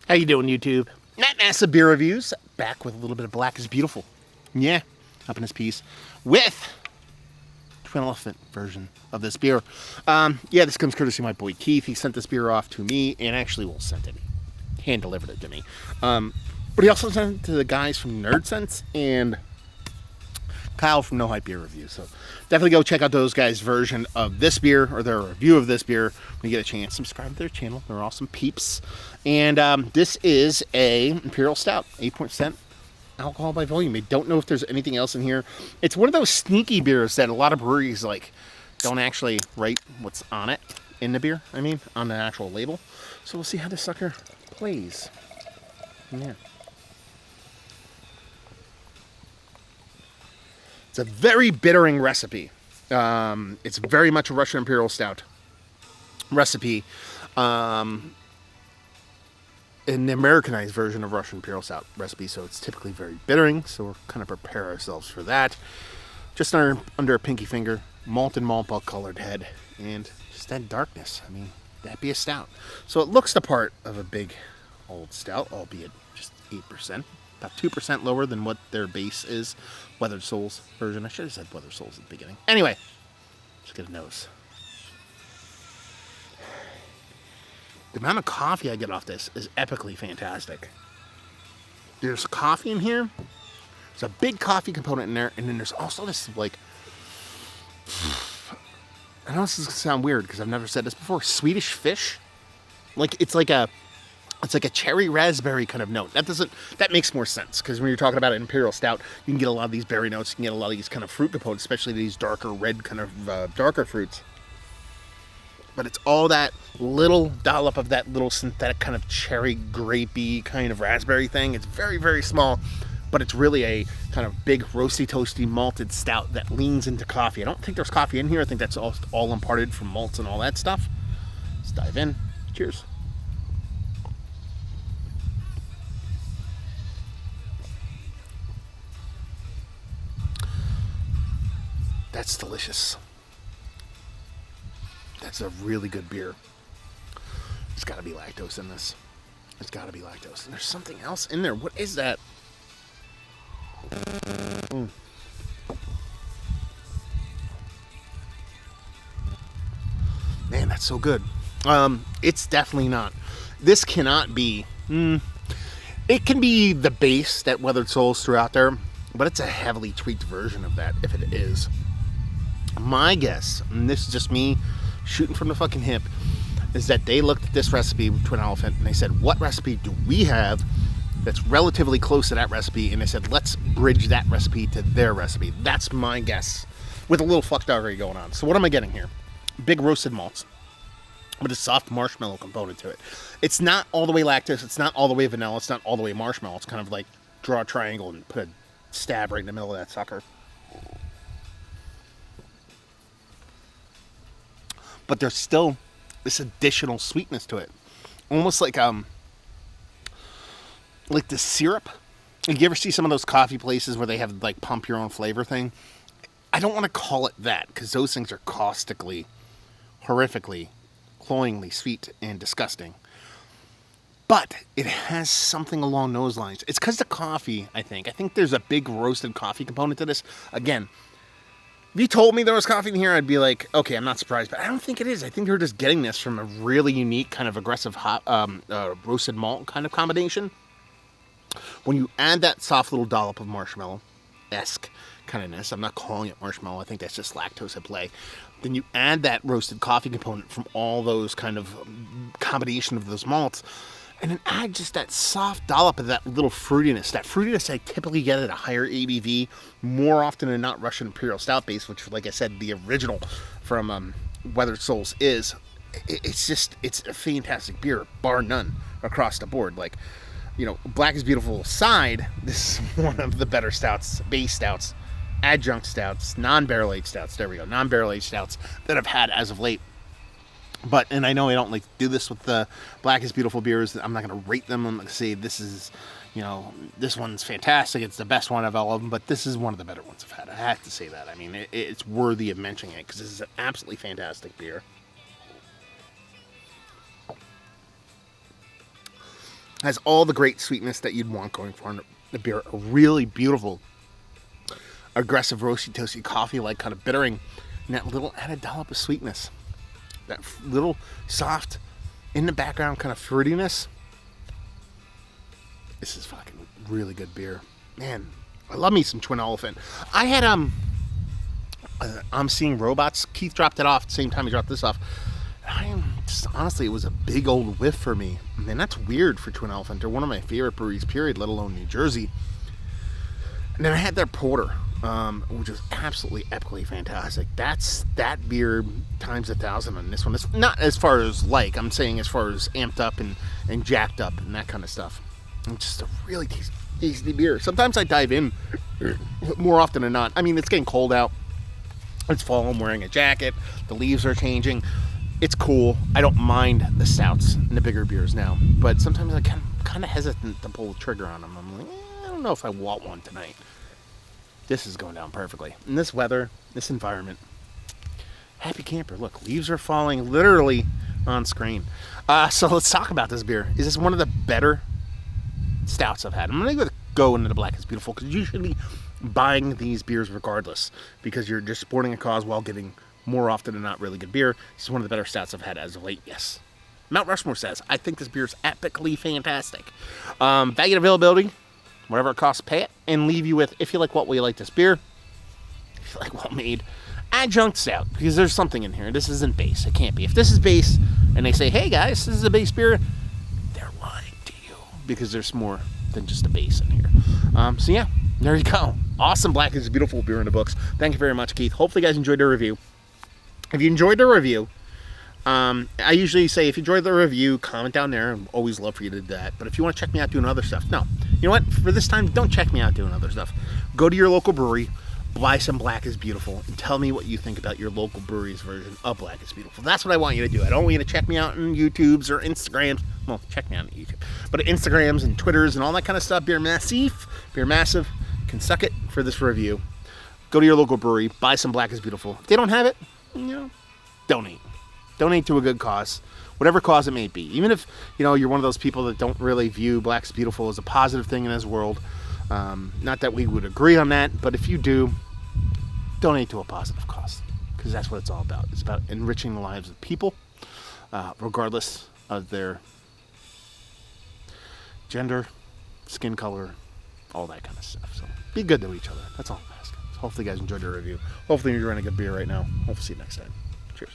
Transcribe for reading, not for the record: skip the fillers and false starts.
How you doing, YouTube? Matt Massa Beer Reviews, back with a little bit of Black is Beautiful. Yeah, up in this piece with Twin Elephant version of this beer. Yeah, this comes courtesy of my boy Keith. He sent this beer off to me, and actually, well, sent it, hand delivered it to me. But he also sent it to the guys from Nerd Sense and Kyle from No Hype Beer Review. So definitely go check out those guys' version of this beer, or their review of this beer when you get a chance. Subscribe to their channel. They're awesome peeps. And this is a Imperial Stout, 8% alcohol by volume. I don't know if there's anything else in here. It's one of those sneaky beers that a lot of breweries don't actually write what's on it in the beer. I mean, on the actual label. So we'll see how this sucker plays. Yeah. It's a very bittering recipe. It's very much a Russian Imperial Stout recipe. An Americanized version of Russian Imperial Stout recipe, so it's typically very bittering, so we're kind of prepare ourselves for that. Just under a pinky finger, malt and malt colored head, and just that darkness. I mean, that'd be a stout. So it looks the part of a big old stout, albeit just 8%. About 2% lower than what their base is. Weathered Souls version. I should have said Weathered Souls at the beginning. Anyway, let's get a nose. The amount of coffee I get off this is epically fantastic. There's coffee in here. There's a big coffee component in there. And then there's also this, I know this is going to sound weird because I've never said this before. Swedish fish. It's like a cherry raspberry kind of note. That makes more sense because when you're talking about an Imperial Stout, you can get a lot of these berry notes. You can get a lot of these kind of fruit components, especially these darker red kind of darker fruits. But it's all that little dollop of that little synthetic kind of cherry grapey kind of raspberry thing. It's very, very small, but it's really a kind of big roasty, toasty, malted stout that leans into coffee. I don't think there's coffee in here. I think that's all imparted from malts and all that stuff. Let's dive in. Cheers. That's delicious. That's a really good beer. There's got to be lactose in this. There's got to be lactose. And there's something else in there. What is that? Man, that's so good. It's definitely not. This cannot be. It can be the base that Weathered Souls threw out there, but it's a heavily tweaked version of that if it is. My guess, and this is just me shooting from the fucking hip, is that they looked at this recipe with Twin Elephant and they said, what recipe do we have that's relatively close to that recipe? And they said, let's bridge that recipe to their recipe. That's my guess, with a little fuckdoggery going on. So what am I getting here? Big roasted malts with a soft marshmallow component to it. It's not all the way lactose. It's not all the way vanilla. It's not all the way marshmallow. It's kind of like draw a triangle and put a stab right in the middle of that sucker. But there's still this additional sweetness to it. Almost like the syrup. You ever see some of those coffee places where they have pump your own flavor thing? I don't want to call it that because those things are caustically, horrifically, cloyingly sweet and disgusting. But it has something along those lines. It's because the coffee, I think. I think there's a big roasted coffee component to this. Again, if you told me there was coffee in here, I'd be like, okay, I'm not surprised. But I don't think it is. I think they're just getting this from a really unique kind of aggressive hot roasted malt kind of combination. When you add that soft little dollop of marshmallow-esque kindness, I'm not calling it marshmallow. I think that's just lactose at play. Then you add that roasted coffee component from all those kind of combination of those malts. And then add just that soft dollop of that little fruitiness. That fruitiness I typically get at a higher ABV, more often than not Russian Imperial Stout base, which, like I said, the original from Weathered Souls is. It's a fantastic beer, bar none, across the board. Black is Beautiful aside, this is one of the better stouts, base stouts, adjunct stouts, non-barrel aged stouts, there we go, non-barrel aged stouts that I've had as of late. And I know I don't like to do this with the Black is Beautiful beers. I'm not going to rate them. I'm going to say this is, this one's fantastic. It's the best one of all of them. But this is one of the better ones I've had. I have to say that. I mean, it's worthy of mentioning it because this is an absolutely fantastic beer. Has all the great sweetness that you'd want going for a beer. A really beautiful, aggressive, roasty, toasty coffee, like kind of bittering, and that little added dollop of sweetness. That little soft, in the background kind of fruitiness. This is fucking really good beer. Man, I love me some Twin Elephant. I had, I'm Seeing Robots. Keith dropped it off at the same time he dropped this off. Honestly, it was a big old whiff for me. And that's weird for Twin Elephant. They're one of my favorite breweries, period, let alone New Jersey. And then I had their porter, which is absolutely epically fantastic. That's that beer times 1,000 on this one. It's not as far as I'm saying as far as amped up and jacked up and that kind of stuff. It's just a really tasty beer. Sometimes I dive in more often than not. I mean, it's getting cold out. It's fall. I'm wearing a jacket. The leaves are changing. It's cool. I don't mind the stouts and the bigger beers now. But sometimes I kind of hesitant to pull the trigger on them. I'm like, I don't know if I want one tonight. This is going down perfectly. In this weather, this environment. Happy camper. Look, leaves are falling literally on screen. So let's talk about this beer. Is this one of the better stouts I've had? I'm going to go into the Black is Beautiful because usually buying these beers regardless because you're just supporting a cause while getting more often than not really good beer. This is one of the better stouts I've had as of late. Yes. Mount Rushmore says, I think this beer is epically fantastic. Value and availability, whatever it costs, pay it, and leave you with, if you like what we like this beer, if you like well made, adjunct stout, because there's something in here. This isn't base. It can't be. If this is base and they say, hey guys, this is a base beer, they're lying to you because there's more than just a base in here. So yeah, there you go. Awesome Black is Beautiful beer in the books. Thank you very much, Keith. Hopefully you guys enjoyed the review. If you enjoyed the review, I usually say if you enjoyed the review, comment down there. I always love for you to do that. But if you want to check me out doing other stuff, no. You know what? For this time, don't check me out doing other stuff. Go to your local brewery, buy some Black is Beautiful, and tell me what you think about your local brewery's version of Black is Beautiful. That's what I want you to do. I don't want you to check me out on YouTubes or Instagrams. Well, check me out on YouTube. But Instagrams and Twitters and all that kind of stuff. Beer Massive can suck it for this review. Go to your local brewery, buy some Black is Beautiful. If they don't have it, donate. Donate to a good cause, whatever cause it may be. Even if, you're one of those people that don't really view Black is Beautiful as a positive thing in this world. Not that we would agree on that, but if you do, donate to a positive cause. Because that's what it's all about. It's about enriching the lives of people, regardless of their gender, skin color, all that kind of stuff. So be good to each other. That's all I'm asking. So hopefully you guys enjoyed the review. Hopefully you're enjoying a good beer right now. Hopefully see you next time. Cheers.